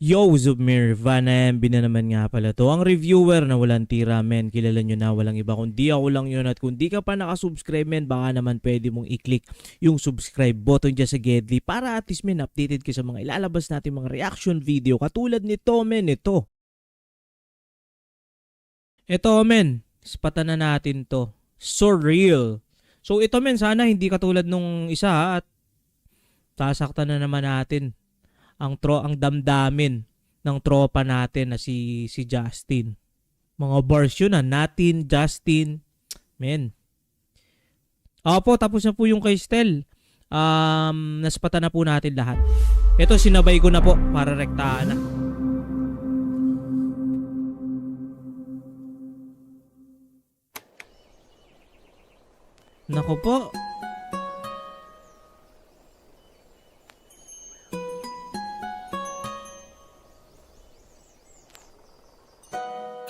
Yo, Zubmir, Van MB na naman nga pala to. Ang reviewer na walang tira, men. Kilala nyo na, walang iba. Kundi ako lang yun. At kung di ka pa nakasubscribe, men, baka naman pwede mong i-click yung subscribe button dyan sa Gedli para at least, men, updated ka sa mga ilalabas natin mga reaction video. Katulad nito, men, ito. Ito, men. Spatan na natin to. Surreal. So, ito, men, sana hindi katulad nung isa, ha, at sasaktan na naman natin ang damdamin ng tropa natin na si Justin. Mga bars yun natin, Justin. Men. Opo, tapos na po yung kay Stel. Naspatan na po natin lahat. Ito, sinabay ko na po para rektahan na. Naku po.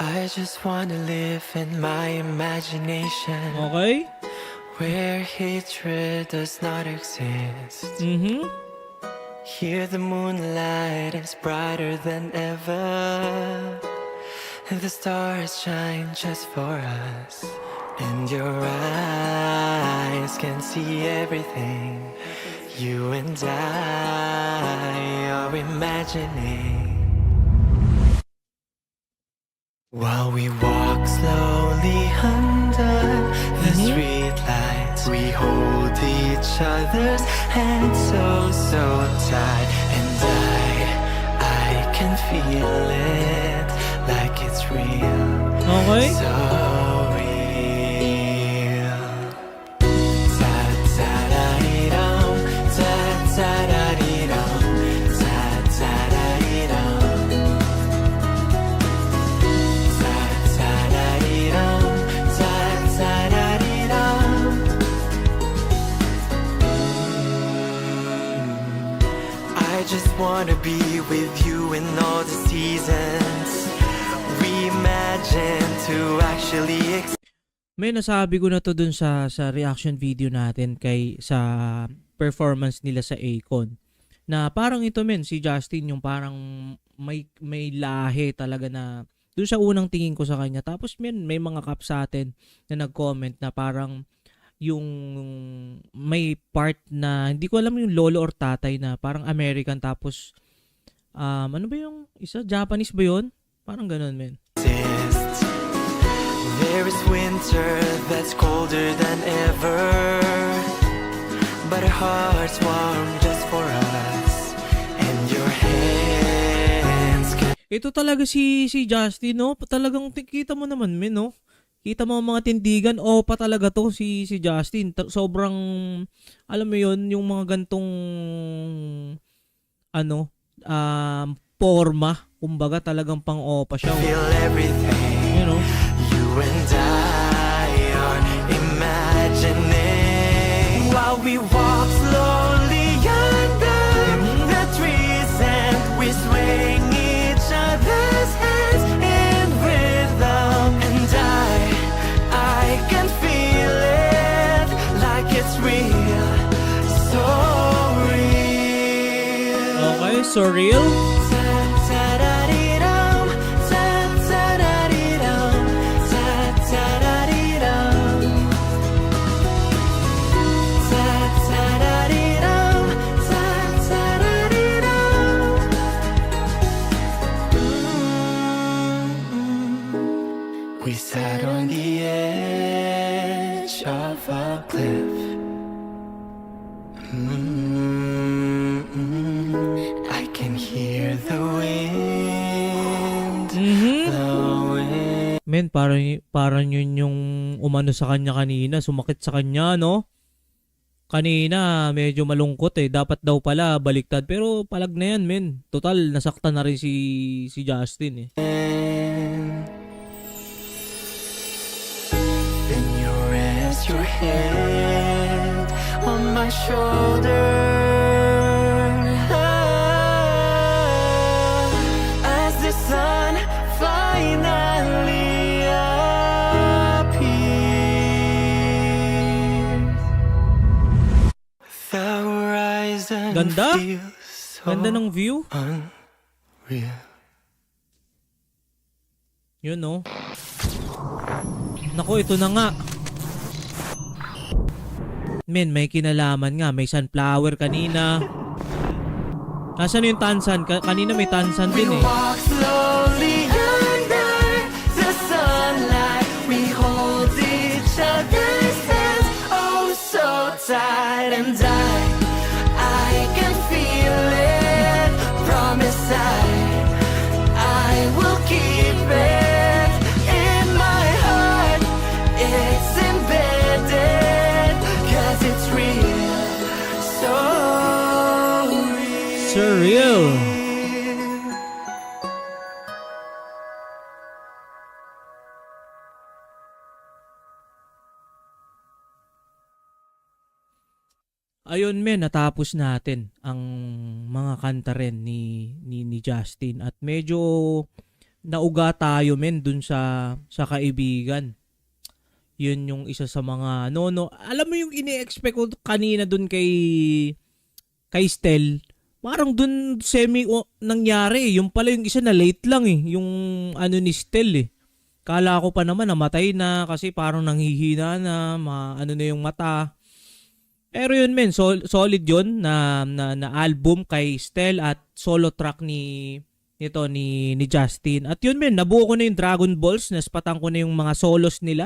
I just wanna live in my imagination, Okay? where hatred does not exist. Here the moonlight is brighter than ever, and the stars shine just for us. And your eyes can see everything you and I are imagining. While we walk slowly under the street lights, we hold each other's hands so tight. And I can feel it like it's real, Okay? so real. Ta-ta-da-dee-dum, ta-ta-da-dee-dum, ta-ta-da-dee-dum. I just wanna be with you in all the seasons we imagine to actually May nasabi ko na to dun sa reaction video natin sa performance nila sa Akon. Na parang ito, men, si Justin yung parang may lahi talaga na dun sa unang tingin ko sa kanya. Tapos, men, may mga kap sa atin na nag-comment na parang yung may part na hindi ko alam yung lolo or tatay na parang American, tapos ano ba yung isa? Japanese ba yun? Parang ganun, men. exist. There is winter that's colder than ever, but our hearts warm just for us, and your hands can... Ito talaga si Justin, no? Talagang kita mo naman, men, no? Kita mo ang mga tindigan, pa talaga to si Justin. Sobrang, alam mo yun, yung mga gantong, forma. Kumbaga talagang pang-opa siya. Feel everything, You know? you and I are imagining, while we walk slowly under the trees, and we swing each other's hands in rhythm. And I can feel it like it's real, so real. Okay, surreal. Ta-ta-da-dee-dum, ta-ta-da-dee-dum, ta-ta-da-dee-dum. Ta-ta-da-dee-dum, ta-ta-da-dee-dum. We sat on the edge of a cliff. I can hear the wind blowing. Men, parang yun yung umano sa kanya kanina. Sumakit sa kanya, no? Kanina, medyo malungkot eh. Dapat daw pala baliktad. Pero palag na yan, men. Total, nasaktan na rin si Justin eh. Then you rest your head on my shoulder, as the sun finally appears. The horizon Ganda. feels so Ganda ng view. real. Yun, no? Naku, ito na nga. Men, may kinalaman nga. May sunflower kanina. Nasaan yung tansan? Kanina may tansan We din eh. walk slowly under the sunlight. We hold each other's hands, oh so tight. And I can feel it. Promise I will keep it in my heart. It's embedded, 'cause it's real, so real. Surreal. Ayun men, natapos natin ang mga kanta rin ni Justin at medyo nauga tayo men dun sa kaibigan. Yun yung isa sa mga no. Alam mo yung ini-expect ko kanina dun kay Stel. Parang dun nangyari. Yung pala yung isa na late lang eh. Yung ano ni Stel eh. Kala ko pa naman namatay na kasi parang nanghihina na, ano na yung mata. Pero yun men, solid yun na album kay Stel at solo track ni Justin. At yun men, nabuo ko na yung Dragon Balls, naspatan ko na yung mga solos nila.